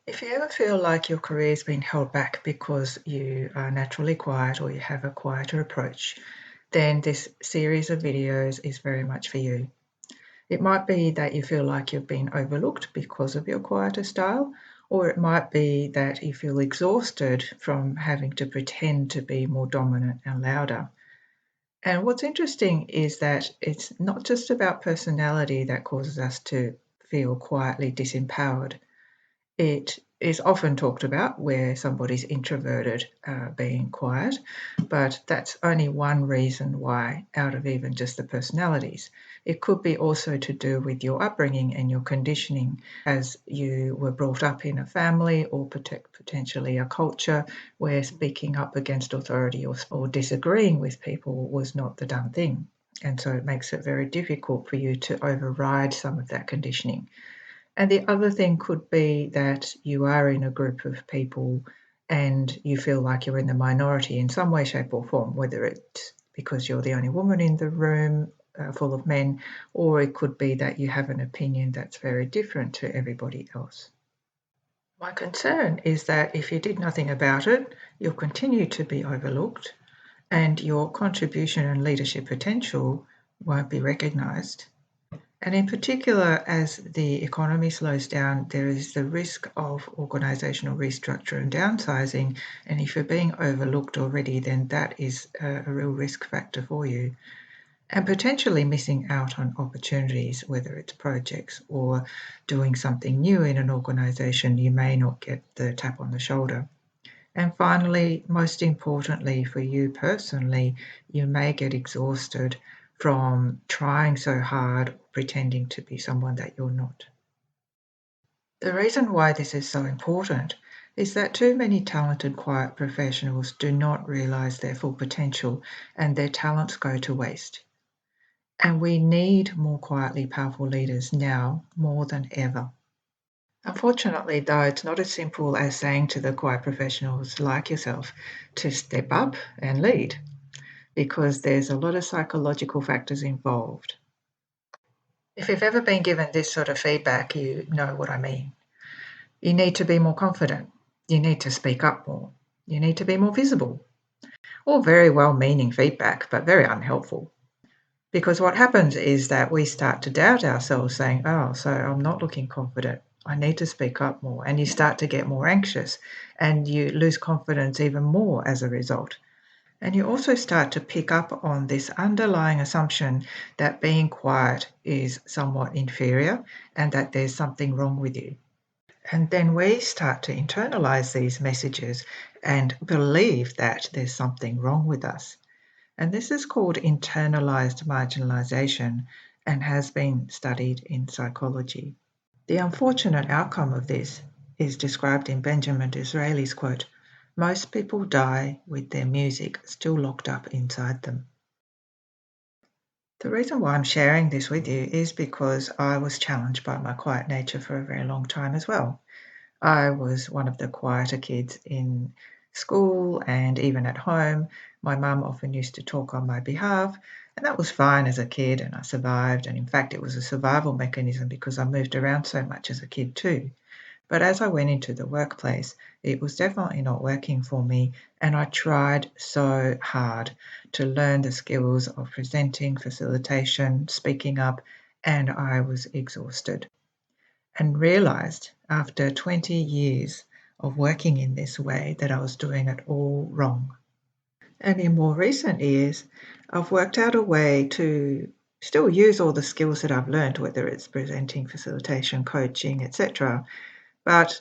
If you ever feel like your career's been held back because you are naturally quiet or you have a quieter approach, then this series of videos is very much for you. It might be that you feel like you've been overlooked because of your quieter style, or it might be that you feel exhausted from having to pretend to be more dominant and louder. And what's interesting is that it's not just about personality that causes us to feel quietly disempowered. It is often talked about where somebody's introverted, being quiet, but that's only one reason why, out of even just the personalities. It could be also to do with your upbringing and your conditioning as you were brought up in a family or potentially a culture where speaking up against authority or disagreeing with people was not the done thing. And so it makes it very difficult for you to override some of that conditioning. And the other thing could be that you are in a group of people and you feel like you're in the minority in some way, shape, or form, whether it's because you're the only woman in the room full of men, or it could be that you have an opinion that's very different to everybody else. My concern is that if you did nothing about it, you'll continue to be overlooked and your contribution and leadership potential won't be recognised. And in particular, as the economy slows down, there is the risk of organisational restructure and downsizing. And if you're being overlooked already, then that is a real risk factor for you. And potentially missing out on opportunities, whether it's projects or doing something new in an organisation, you may not get the tap on the shoulder. And finally, most importantly for you personally, you may get exhausted from trying so hard, pretending to be someone that you're not. The reason why this is so important is that too many talented, quiet professionals do not realise their full potential and their talents go to waste. And we need more quietly powerful leaders now more than ever. Unfortunately, though, it's not as simple as saying to the quiet professionals like yourself to step up and lead, because there's a lot of psychological factors involved. If you've ever been given this sort of feedback, you know what I mean. You need to be more confident. You need to speak up more. You need to be more visible. All very well meaning feedback, but very unhelpful. Because what happens is that we start to doubt ourselves, saying, oh, so I'm not looking confident. I need to speak up more. And you start to get more anxious and you lose confidence even more as a result. And you also start to pick up on this underlying assumption that being quiet is somewhat inferior and that there's something wrong with you. And then we start to internalize these messages and believe that there's something wrong with us. And this is called internalized marginalization and has been studied in psychology. The unfortunate outcome of this is described in Benjamin Disraeli's quote, "Most people die with their music still locked up inside them." The reason why I'm sharing this with you is because I was challenged by my quiet nature for a very long time as well. I was one of the quieter kids in school and even at home. My mum often used to talk on my behalf, and that was fine as a kid, and I survived. And in fact, it was a survival mechanism because I moved around so much as a kid too. But as I went into the workplace, it was definitely not working for me, and I tried so hard to learn the skills of presenting, facilitation, speaking up, and I was exhausted and realized after 20 years of working in this way that I was doing it all wrong. And in more recent years, I've worked out a way to still use all the skills that I've learned, whether it's presenting, facilitation, coaching, etc., but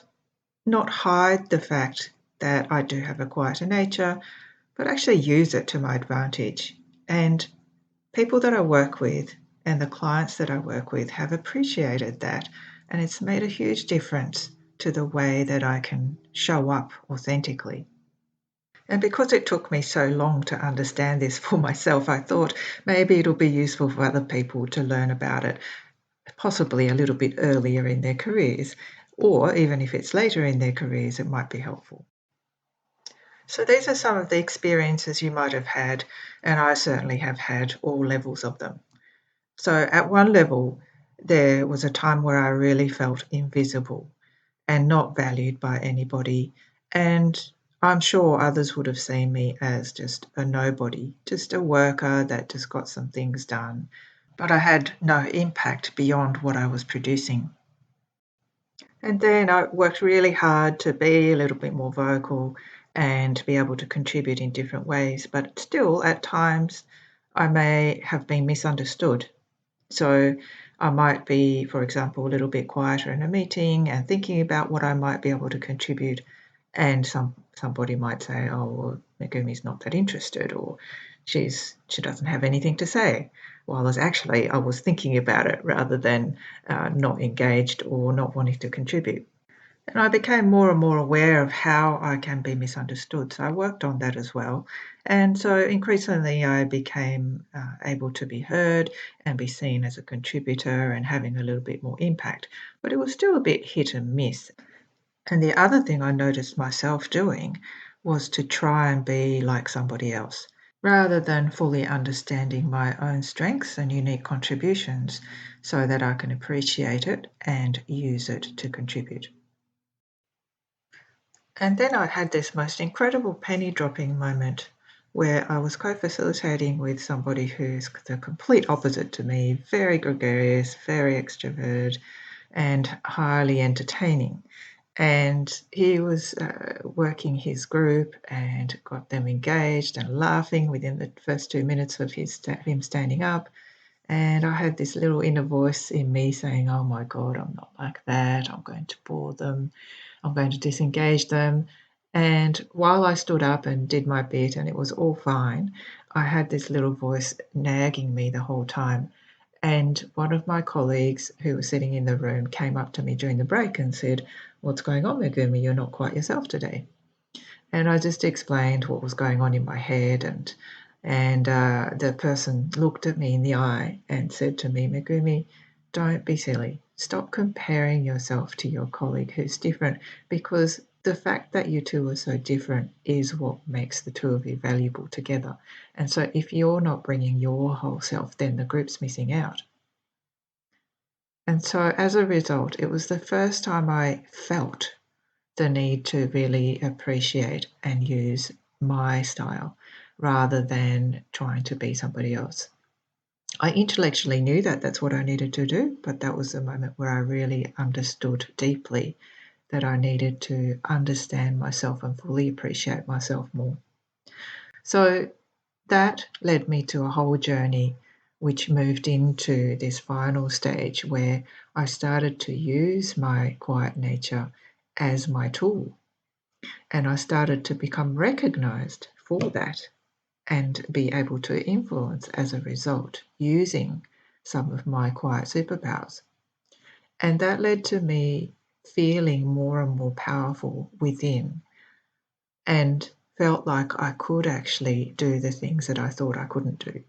not hide the fact that I do have a quieter nature, but actually use it to my advantage. And people that I work with and the clients that I work with have appreciated that, and it's made a huge difference to the way that I can show up authentically. And because it took me so long to understand this for myself, I thought maybe it'll be useful for other people to learn about it, possibly a little bit earlier in their careers, or even if it's later in their careers, it might be helpful. So these are some of the experiences you might have had, and I certainly have had all levels of them. So at one level, there was a time where I really felt invisible and not valued by anybody. And I'm sure others would have seen me as just a nobody, just a worker that just got some things done. But I had no impact beyond what I was producing. And then I worked really hard to be a little bit more vocal and be able to contribute in different ways. But still, at times, I may have been misunderstood. So I might be, for example, a little bit quieter in a meeting and thinking about what I might be able to contribute. And somebody might say, "Oh, well, Megumi's not that interested," or she doesn't have anything to say. While as actually I was thinking about it rather than not engaged or not wanting to contribute. And I became more and more aware of how I can be misunderstood. So I worked on that as well. And so increasingly, I became able to be heard and be seen as a contributor and having a little bit more impact. But it was still a bit hit and miss. And the other thing I noticed myself doing was to try and be like somebody else rather than fully understanding my own strengths and unique contributions so that I can appreciate it and use it to contribute. And then I had this most incredible penny dropping moment where I was co-facilitating with somebody who's the complete opposite to me, very gregarious, very extroverted, and highly entertaining. And he was working his group and got them engaged and laughing within the first 2 minutes of him standing up. And I had this little inner voice in me saying, "Oh my God, I'm not like that. I'm going to bore them. I'm going to disengage them." And while I stood up and did my bit and it was all fine, I had this little voice nagging me the whole time. And one of my colleagues who was sitting in the room came up to me during the break and said, "What's going on, Megumi? You're not quite yourself today." And I just explained what was going on in my head, and the person looked at me in the eye and said to me, "Megumi, don't be silly. Stop comparing yourself to your colleague who's different, because the fact that you two are so different is what makes the two of you valuable together. And so if you're not bringing your whole self, then the group's missing out." And so as a result, it was the first time I felt the need to really appreciate and use my style rather than trying to be somebody else. I intellectually knew that that's what I needed to do, but that was the moment where I really understood deeply that I needed to understand myself and fully appreciate myself more. So that led me to a whole journey which moved into this final stage where I started to use my quiet nature as my tool. And I started to become recognized for that and be able to influence as a result using some of my quiet superpowers. And that led to me feeling more and more powerful within and felt like I could actually do the things that I thought I couldn't do.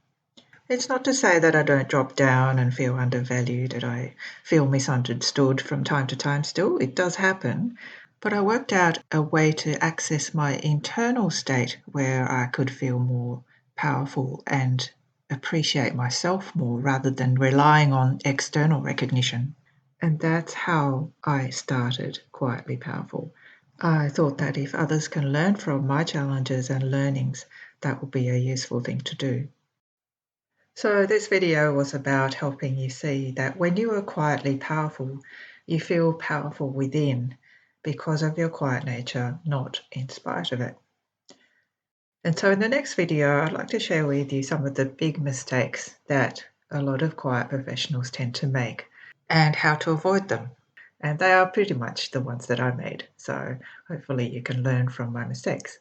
It's not to say that I don't drop down and feel undervalued, that I feel misunderstood from time to time still. It does happen. But I worked out a way to access my internal state where I could feel more powerful and appreciate myself more rather than relying on external recognition. And that's how I started Quietly Powerful. I thought that if others can learn from my challenges and learnings, that would be a useful thing to do. So this video was about helping you see that when you are quietly powerful, you feel powerful within because of your quiet nature, not in spite of it. And so in the next video, I'd like to share with you some of the big mistakes that a lot of quiet professionals tend to make and how to avoid them. And they are pretty much the ones that I made. So hopefully you can learn from my mistakes.